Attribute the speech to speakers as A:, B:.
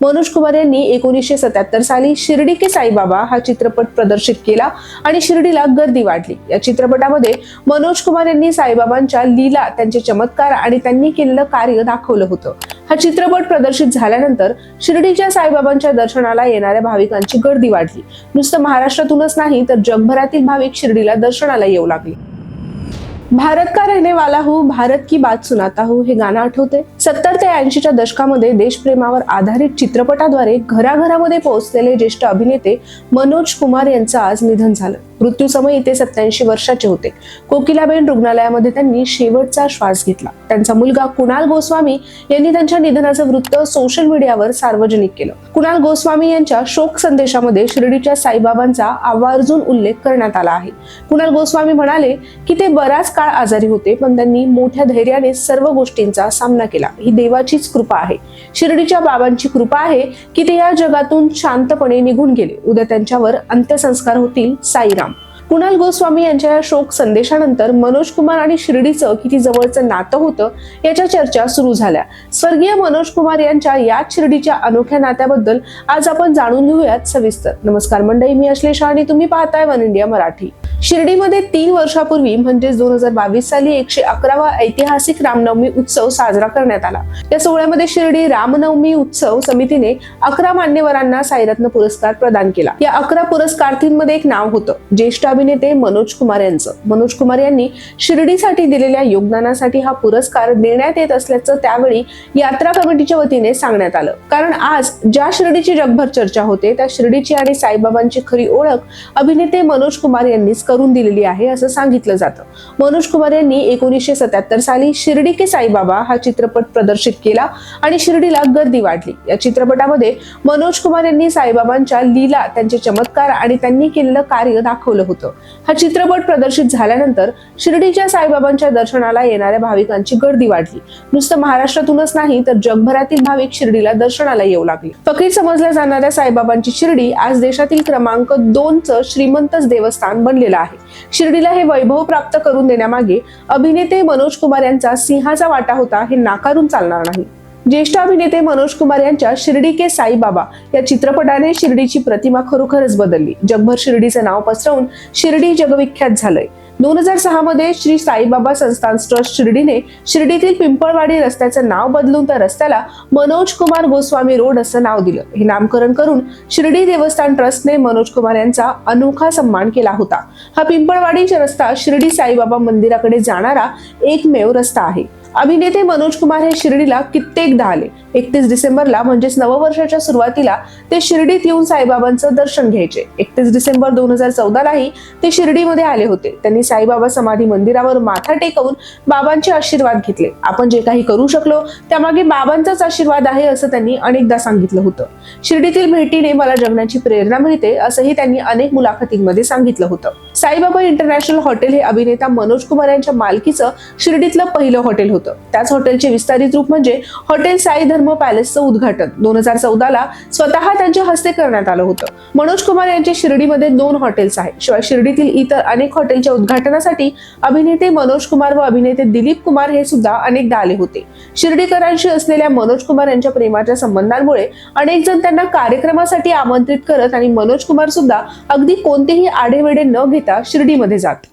A: मनोज कुमार यांनी 1977 साली शिर्डी के साईबाबा हा चित्रपट प्रदर्शित केला आणि शिर्डीला गर्दी वाढली। या चित्रपटामध्ये मनोज कुमार यांनी साईबाबांच्या लीला, त्यांचे चमत्कार आणि त्यांनी केलेलं कार्य दाखवलं होतं। हा चित्रपट प्रदर्शित झाल्यानंतर शिर्डीच्या साईबाबांच्या दर्शनाला येणाऱ्या भाविकांची गर्दी वाढली। नुसतं महाराष्ट्रातूनच नाही तर जगभरातील भाविक शिर्डीला दर्शनाला येऊ लागले। भारत का रहने वाला हूँ, भारत की बात सुनाता हूँ हे गाणं आठवते। 70 ते 80च्या दशकामध्ये देशप्रेमावर आधारित चित्रपटाद्वारे घराघरामध्ये पोहोचलेले ज्येष्ठ अभिनेते मनोज कुमार यांचं आज निधन झालं। मृत्यूसमयी ते 87 वर्षाचे होते। कोकिलाबेन रुग्णालयामध्ये त्यांनी शेवटचा श्वास घेतला। त्यांचा मुलगा कुणाल गोस्वामी यांनी त्यांच्या निधनाचं वृत्त सोशल मीडियावर सार्वजनिक केलं। कुणाल गोस्वामी यांच्या शोक संदेशामध्ये शिर्डीच्या साईबाबांचा आवर्जून उल्लेख करण्यात आला आहे। कुणाल गोस्वामी म्हणाले की ते बराच काळ आजारी होते, पण त्यांनी मोठ्या धैर्याने सर्व गोष्टींचा सामना केला। ही देवाचीच कृपा आहे, शिर्डीच्या बाबांची कृपा आहे की ते या जगातून शांतपणे निघून गेले। उद्या त्यांच्यावर अंत्यसंस्कार होतील। साईराम। कुणाल गोस्वामी यांच्या या शोक संदेशानंतर मनोज कुमार आणि शिर्डीचं किती जवळचं नातं होतं याच्या चर्चा सुरू झाल्या। स्वर्गीय मनोज कुमार यांच्या या शिर्डीच्या अनोख्या नात्याबद्दल आज आपण जाणून घेऊयात सविस्तर। नमस्कार मंडळी, मी अश्लेषा आणि तुम्ही पाहताय वन इंडिया मराठी। शिर्डीमध्ये 3 वर्षापूर्वी म्हणजेच 2022 साली 111वा ऐतिहासिक रामनवमी उत्सव साजरा करण्यात आला। या सोहळ्यामध्ये शिर्डी रामनवमी उत्सव समितीने 11 मान्यवरांना साईरत्न पुरस्कार प्रदान केला। या 11 पुरस्कारार्थींमध्ये एक नाव होतं ज्येष्ठ अभिनेते मनोज कुमार यांचं। मनोज कुमार यांनी शिर्डीसाठी दिलेल्या योगदानासाठी हा पुरस्कार देण्यात येत असल्याचं त्यावेळी यात्रा कमिटीच्या वतीने सांगण्यात आलं। कारण आज ज्या शिर्डीची जगभर चर्चा होते त्या शिर्डीची आणि साईबाबांची खरी ओळख अभिनेते मनोज कुमार यांनीच करून दिलेली आहे असं सांगितलं जातं। मनोज कुमार यांनी 1977 साली शिर्डी के साईबाबा हा चित्रपट प्रदर्शित केला आणि शिर्डीला गर्दी वाढली। या चित्रपटामध्ये मनोज कुमार यांनी साईबाबांच्या लीला, त्यांचे चमत्कार आणि त्यांनी केलेलं कार्य दाखवलं होतं। हा चित्रपट प्रदर्शित झाल्यानंतर शिर्डीच्या साईबाबांच्या दर्शनाला येणाऱ्या भाविकांची गर्दी वाढली। नुसतं महाराष्ट्रातूनच नाही तर जगभरातील भाविक शिर्डीला दर्शनाला येऊ लागले। फकीर समजल्या जाणाऱ्या साईबाबांची शिर्डी आज देशातील क्रमांक 2चं श्रीमंतच देवस्थान बनलेलं आहे। शिर्डीला हे वैभव प्राप्त करून देण्यामागे अभिनेते मनोज कुमार यांचा सिंहाचा वाटा होता हे नाकारून चालणार नाही। ज्येष्ठ अभिनेते मनोज कुमार यांच्या शिर्डी के साईबाबा या चित्रपटाने शिर्डीची प्रतिमा खरोखरच बदलली। जगभर शिर्डीचं नाव पसरवून शिर्डी जगविख्यात झालंय। 2006 मध्ये श्री साईबाबा संस्थान ट्रस्ट शिर्डीने शिर्डीतील पिंपळवाडी रस्त्याचं नाव बदलून त्या रस्त्याला मनोज कुमार गोस्वामी रोड असं नाव दिलं। हे नामकरण करून शिर्डी देवस्थान ट्रस्टने मनोज कुमार यांचा अनोखा सन्मान केला होता। हा पिंपळवाडी रस्ता शिर्डी साईबाबा मंदिराकडे जाणारा एकमेव रस्ता आहे। अभिनेते मनोज कुमार हे शिर्डीला कित्येकदा आले। 31 डिसेंबरला म्हणजेच नववर्षाच्या सुरुवातीला ते शिर्डीत येऊन साईबाबांचं दर्शन घ्यायचे। 31 डिसेंबर 2014लाही ते शिर्डीमध्ये आले होते। त्यांनी साईबाबा समाधी मंदिरावर माथा टेकवून बाबांचे आशीर्वाद घेतले। आपण जे काही करू शकलो त्यामागे बाबांचाच आशीर्वाद आहे असं त्यांनी अनेकदा सांगितलं होतं। शिर्डीतील भेटीने मला जगण्याची प्रेरणा मिळते असंही त्यांनी अनेक मुलाखतींमध्ये सांगितलं होतं। साईबाबा इंटरनॅशनल हॉटेल हे अभिनेता मनोज कुमार यांच्या मालकीचं शिर्डीतलं पहिलं हॉटेल होतं। त्याच हॉटेलचे विस्तारित रूप म्हणजे हॉटेल साई धर्म पॅलेसचं उद्घाटन 2014ला स्वतः त्यांच्या हस्ते करण्यात आलं होतं। मनोज कुमार यांचे शिर्डीमध्ये 2 हॉटेल्स आहेत। शिवाय शिर्डीतील इतर अनेक हॉटेलच्या उद्घाटनासाठी अभिनेते मनोज कुमार व अभिनेते दिलीप कुमार हे सुद्धा अनेकदा आले होते। शिर्डीकरांशी असलेल्या मनोज कुमार यांच्या प्रेमाच्या संबंधांमुळे अनेक जण त्यांना कार्यक्रमासाठी आमंत्रित करत आणि मनोज कुमार सुद्धा अगदी कोणतेही आढेवेढे न घेता शिर्डीमध्ये जात।